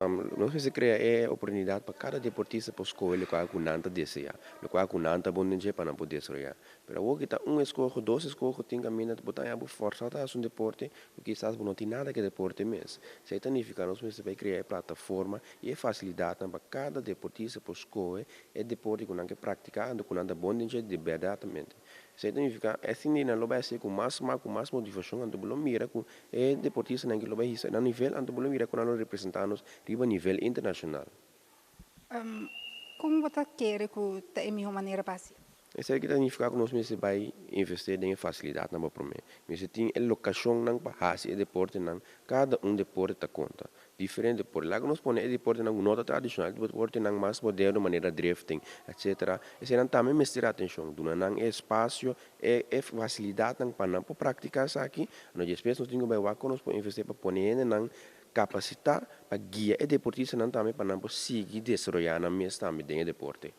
Nós se cria oportunidade para cada deportista para escolher o que nanta deseja, o que nanta bom dia para não poder desarrollar. Pero o que está escolha, dois escolha, tem caminho de botar a força a um deporte, porque quizás não tem nada que deporte mesmo. Se aí significa nós vai criar plataforma e facilidade para cada deportista para escolher é deporte que não quer praticar, que não bom dia de verdadeiramente. Se significa assim não vai ser com mais motivação, ando bolo mira com é deportista não que lo vai isso, na nível ando bolo mira com nós representantes riba nível internacional. Como você quer que é a minha maneira passe? Isso aí que significa que nós vai investir em facilidade na para mim. Mas tem a locação não para fazer deporte não, cada deporte está conta. Diferente deporte. Lá que nós põe deporte não nota tradicional, deporte não mais moderno, maneira drifting, etc. Esse não também me estira atenção. Do não é espaço, é facilidade não para não praticar isso aqui. Nós depois nós temos que vai nós investir para pôr não capacitar para guiar e deportista não também para não seguir desenvolver na mesma também deporte.